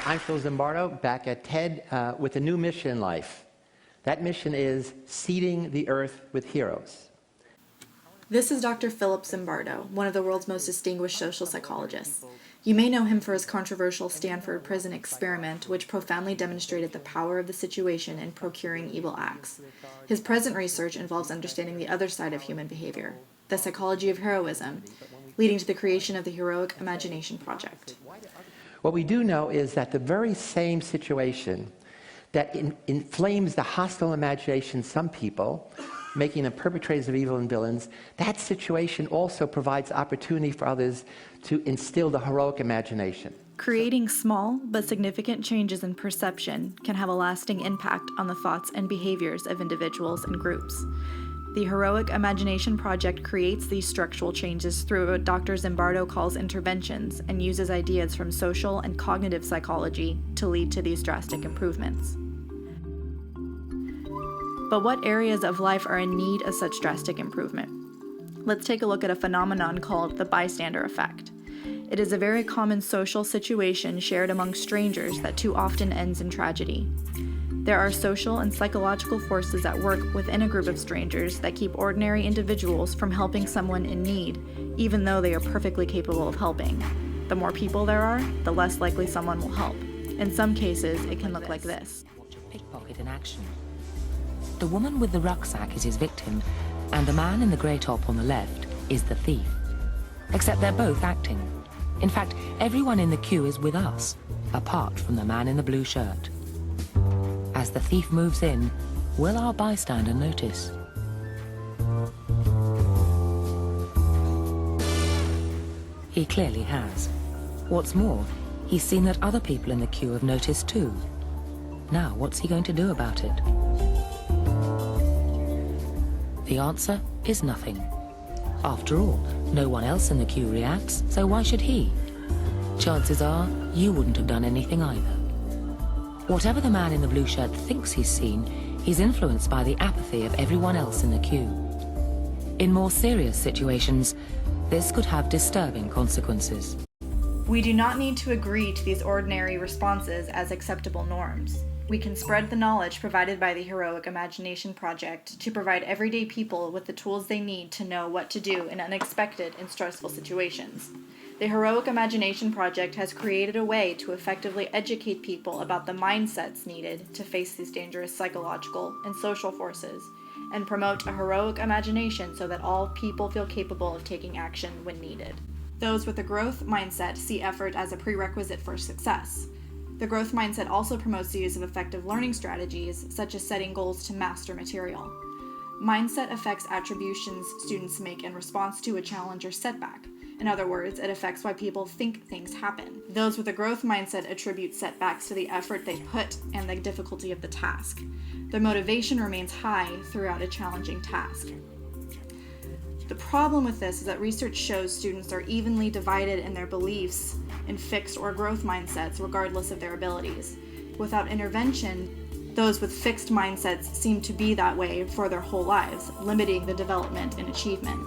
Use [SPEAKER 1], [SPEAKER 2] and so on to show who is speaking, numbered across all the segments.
[SPEAKER 1] I'm Phil Zimbardo, back at TED with a new mission in life. That mission is seeding the earth with heroes.
[SPEAKER 2] This is Dr. Philip Zimbardo, one of the world's most distinguished social psychologists. You may know him for his controversial Stanford prison experiment, which profoundly demonstrated the power of the situation in procuring evil acts. His present research involves understanding the other side of human behavior, the psychology of heroism, leading to the creation of the Heroic Imagination Project.
[SPEAKER 1] What we do know is that the very same situation that inflames the hostile imagination of some people, making them perpetrators of evil and villains, that situation also provides opportunity for others to instill the heroic imagination.
[SPEAKER 2] Creating small but significant changes in perception can have a lasting impact on the thoughts and behaviors of individuals and groups. The Heroic Imagination Project creates these structural changes through what Dr. Zimbardo calls interventions and uses ideas from social and cognitive psychology to lead to these drastic improvements. But what areas of life are in need of such drastic improvement? Let's take a look at a phenomenon called the bystander effect. It is a very common social situation shared among strangers that too often ends in tragedy. There are social and psychological forces at work within a group of strangers that keep ordinary individuals from helping someone in need, even though they are perfectly capable of helping. The more people there are, the less likely someone will help. In some cases, it can look like this.
[SPEAKER 3] Watch a pickpocket in action. The woman with the rucksack is his victim, and the man in the grey top on the left is the thief. Except they're both acting. In fact, everyone in the queue is with us, apart from the man in the blue shirt. As the thief moves in, will our bystander notice? He clearly has. What's more, he's seen that other people in the queue have noticed too. Now, what's he going to do about it? The answer is nothing. After all, no one else in the queue reacts, so why should he? Chances are, you wouldn't have done anything either. Whatever the man in the blue shirt thinks he's seen, he's influenced by the apathy of everyone else in the queue. In more serious situations, this could have disturbing consequences.
[SPEAKER 2] We do not need to agree to these ordinary responses as acceptable norms. We can spread the knowledge provided by the Heroic Imagination Project to provide everyday people with the tools they need to know what to do in unexpected and stressful situations. The Heroic Imagination Project has created a way to effectively educate people about the mindsets needed to face these dangerous psychological and social forces, and promote a heroic imagination so that all people feel capable of taking action when needed. Those with a growth mindset see effort as a prerequisite for success. The growth mindset also promotes the use of effective learning strategies, such as setting goals to master material. Mindset affects attributions students make in response to a challenge or setback. In other words, it affects why people think things happen. Those with a growth mindset attribute setbacks to the effort they put and the difficulty of the task. Their motivation remains high throughout a challenging task. The problem with this is that research shows students are evenly divided in their beliefs in fixed or growth mindsets, regardless of their abilities. Without intervention, those with fixed mindsets seem to be that way for their whole lives, limiting the development and achievement.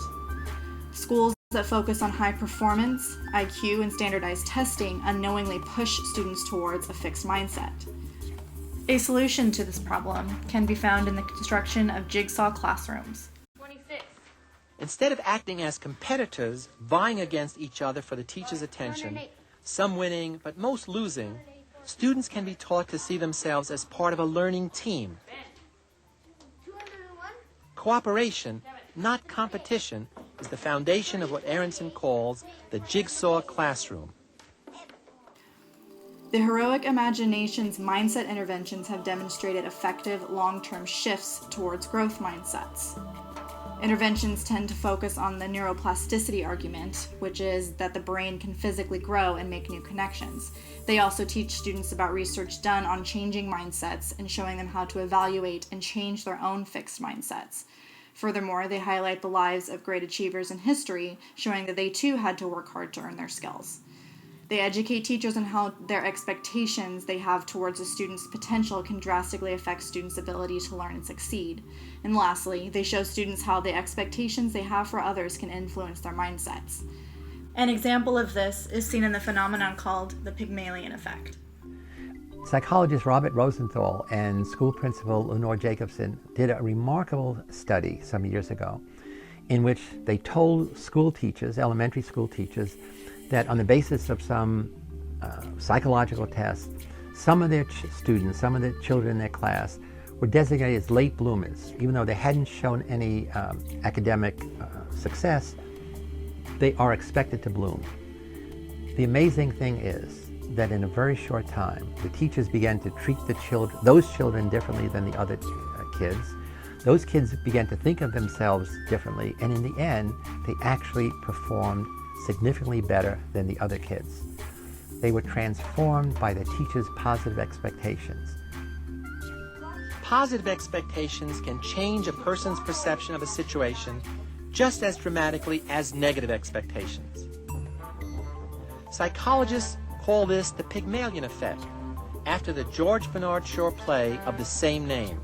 [SPEAKER 2] Schools that focus on high performance, IQ, and standardized testing unknowingly push students towards a fixed mindset. A solution to this problem can be found in the construction of jigsaw classrooms.
[SPEAKER 4] Instead of acting as competitors, vying against each other for the teacher's attention, some winning but most losing, students can be taught to see themselves as part of a learning team. Cooperation, not competition, is the foundation of what Aronson calls the jigsaw classroom.
[SPEAKER 2] The Heroic Imagination's mindset interventions have demonstrated effective long-term shifts towards growth mindsets. Interventions tend to focus on the neuroplasticity argument, which is that the brain can physically grow and make new connections. They also teach students about research done on changing mindsets and showing them how to evaluate and change their own fixed mindsets. Furthermore, they highlight the lives of great achievers in history, showing that they too had to work hard to earn their skills. They educate teachers on how their expectations they have towards a student's potential can drastically affect students' ability to learn and succeed. And lastly, they show students how the expectations they have for others can influence their mindsets. An example of this is seen in the phenomenon called the Pygmalion effect.
[SPEAKER 1] Psychologist Robert Rosenthal and school principal Lenore Jacobson did a remarkable study some years ago in which they told school teachers, elementary school teachers, that on the basis of some psychological tests, some of their students, some of the children in their class were designated as late bloomers. Even though they hadn't shown any academic success, they are expected to bloom. The amazing thing is that in a very short time, the teachers began to treat those children differently than the other kids. Those kids began to think of themselves differently, and in the end, they actually performed significantly better than the other kids. They were transformed by the teachers' positive expectations.
[SPEAKER 4] Positive expectations can change a person's perception of a situation just as dramatically as negative expectations. Psychologists call this the Pygmalion effect, after the George Bernard Shaw play of the same name,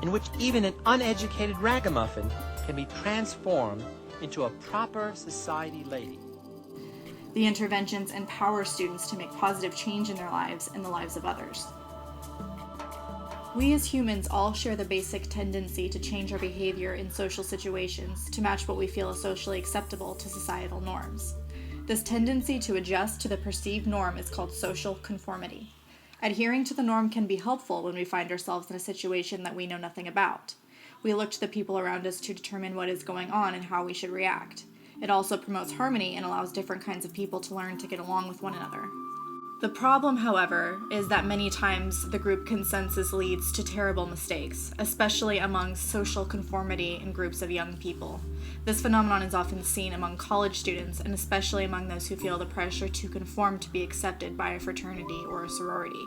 [SPEAKER 4] in which even an uneducated ragamuffin can be transformed into a proper society lady.
[SPEAKER 2] The interventions empower students to make positive change in their lives and the lives of others. We as humans all share the basic tendency to change our behavior in social situations to match what we feel is socially acceptable to societal norms. This tendency to adjust to the perceived norm is called social conformity. Adhering to the norm can be helpful when we find ourselves in a situation that we know nothing about. We look to the people around us to determine what is going on and how we should react. It also promotes harmony and allows different kinds of people to learn to get along with one another. The problem, however, is that many times the group consensus leads to terrible mistakes, especially among social conformity in groups of young people. This phenomenon is often seen among college students, and especially among those who feel the pressure to conform to be accepted by a fraternity or a sorority.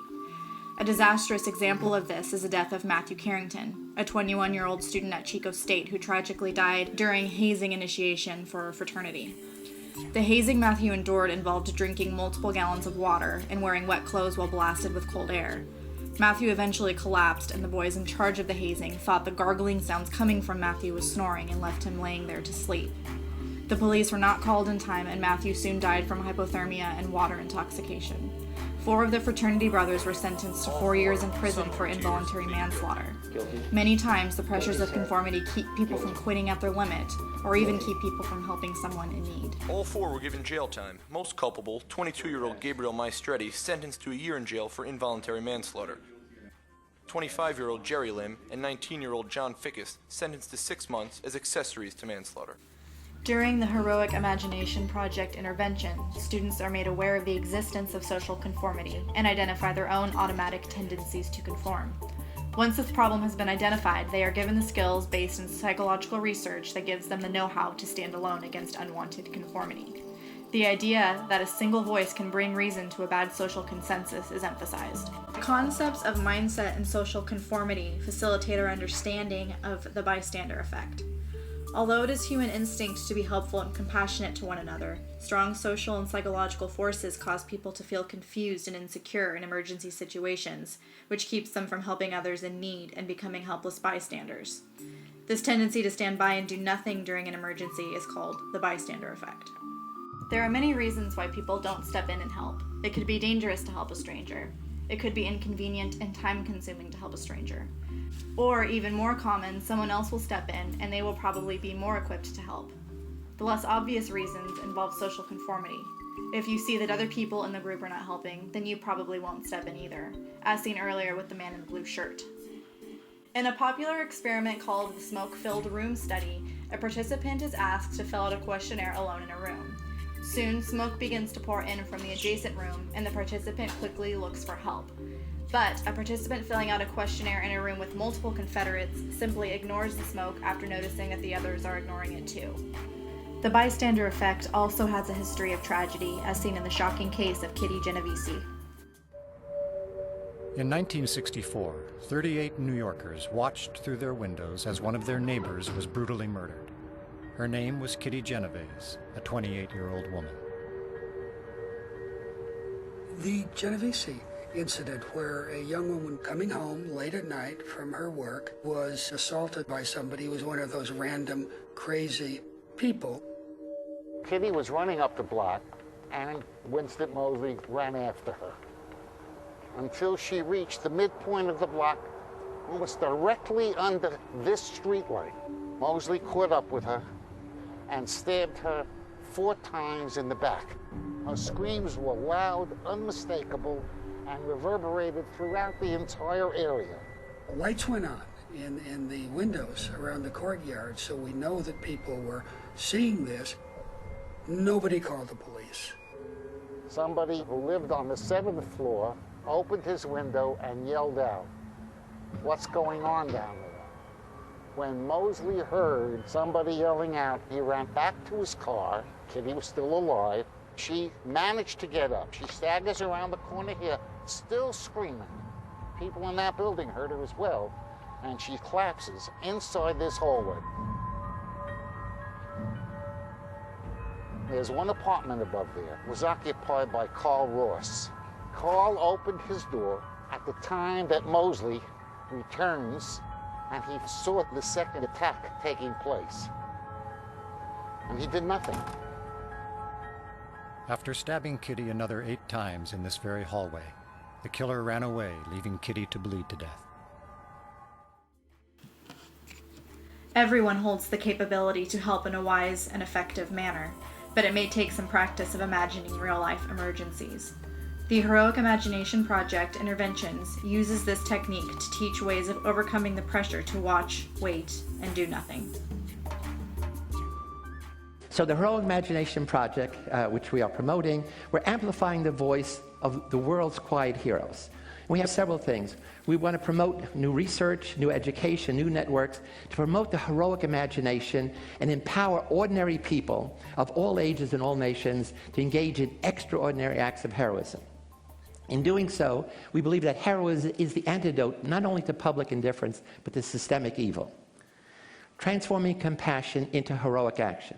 [SPEAKER 2] A disastrous example of this is the death of Matthew Carrington, a 21-year-old student at Chico State who tragically died during hazing initiation for a fraternity. The hazing Matthew endured involved drinking multiple gallons of water and wearing wet clothes while blasted with cold air. Matthew eventually collapsed, and the boys in charge of the hazing thought the gargling sounds coming from Matthew was snoring and left him laying there to sleep. The police were not called in time, and Matthew soon died from hypothermia and water intoxication. 4 of the fraternity brothers were sentenced to 4 years in prison for involuntary manslaughter. Many times, the pressures of conformity keep people from quitting at their limit, or even keep people from helping someone in need.
[SPEAKER 5] All 4 were given jail time. Most culpable, 22-year-old Gabriel Maestretti, sentenced to a year in jail for involuntary manslaughter. 25-year-old Jerry Lim and 19-year-old John Fickus sentenced to 6 months as accessories to manslaughter.
[SPEAKER 2] During the Heroic Imagination Project intervention, students are made aware of the existence of social conformity and identify their own automatic tendencies to conform. Once this problem has been identified, they are given the skills based in psychological research that gives them the know-how to stand alone against unwanted conformity. The idea that a single voice can bring reason to a bad social consensus is emphasized. The concepts of mindset and social conformity facilitate our understanding of the bystander effect. Although it is human instinct to be helpful and compassionate to one another, strong social and psychological forces cause people to feel confused and insecure in emergency situations, which keeps them from helping others in need and becoming helpless bystanders. This tendency to stand by and do nothing during an emergency is called the bystander effect. There are many reasons why people don't step in and help. It could be dangerous to help a stranger. It could be inconvenient and time-consuming to help a stranger. Or, even more common, someone else will step in and they will probably be more equipped to help. The less obvious reasons involve social conformity. If you see that other people in the group are not helping, then you probably won't step in either, as seen earlier with the man in the blue shirt. In a popular experiment called the smoke-filled room study, a participant is asked to fill out a questionnaire alone in a room. Soon, smoke begins to pour in from the adjacent room, and the participant quickly looks for help. But a participant filling out a questionnaire in a room with multiple Confederates simply ignores the smoke after noticing that the others are ignoring it too. The bystander effect also has a history of tragedy, as seen in the shocking case of Kitty Genovese.
[SPEAKER 6] In 1964, 38 New Yorkers watched through their windows as one of their neighbors was brutally murdered. Her name was Kitty Genovese, a 28-year-old woman.
[SPEAKER 7] The Genovese incident, where a young woman coming home late at night from her work was assaulted by somebody who was one of those random, crazy people.
[SPEAKER 8] Kitty was running up the block, and Winston Moseley ran after her. until she reached the midpoint of the block, almost directly under this street light. Mosley caught up with her and stabbed her 4 times in the back. Her screams were loud, unmistakable, and reverberated throughout the entire area.
[SPEAKER 7] Lights went on in the windows around the courtyard, so we know that people were seeing this. Nobody called the police.
[SPEAKER 8] Somebody who lived on the 7th floor opened his window and yelled out, "What's going on down there?" When Mosley heard somebody yelling out, he ran back to his car. Kitty was still alive. She managed to get up. She staggers around the corner here, still screaming. People in that building heard her as well, and she collapses inside this hallway. There's one apartment above there. It was occupied by Carl Ross. Carl opened his door at the time that Mosley returns, and he saw the second attack taking place. And he did nothing.
[SPEAKER 6] After stabbing Kitty another 8 times in this very hallway, the killer ran away, leaving Kitty to bleed to death.
[SPEAKER 2] Everyone holds the capability to help in a wise and effective manner, but it may take some practice of imagining real-life emergencies. The Heroic Imagination Project Interventions uses this technique to teach ways of overcoming the pressure to watch, wait, and do nothing.
[SPEAKER 1] So the Heroic Imagination Project, which we are promoting, we're amplifying the voice of the world's quiet heroes. We have several things. We want to promote new research, new education, new networks, to promote the heroic imagination and empower ordinary people of all ages and all nations to engage in extraordinary acts of heroism. In doing so, we believe that heroism is the antidote not only to public indifference, but to systemic evil, transforming compassion into heroic action.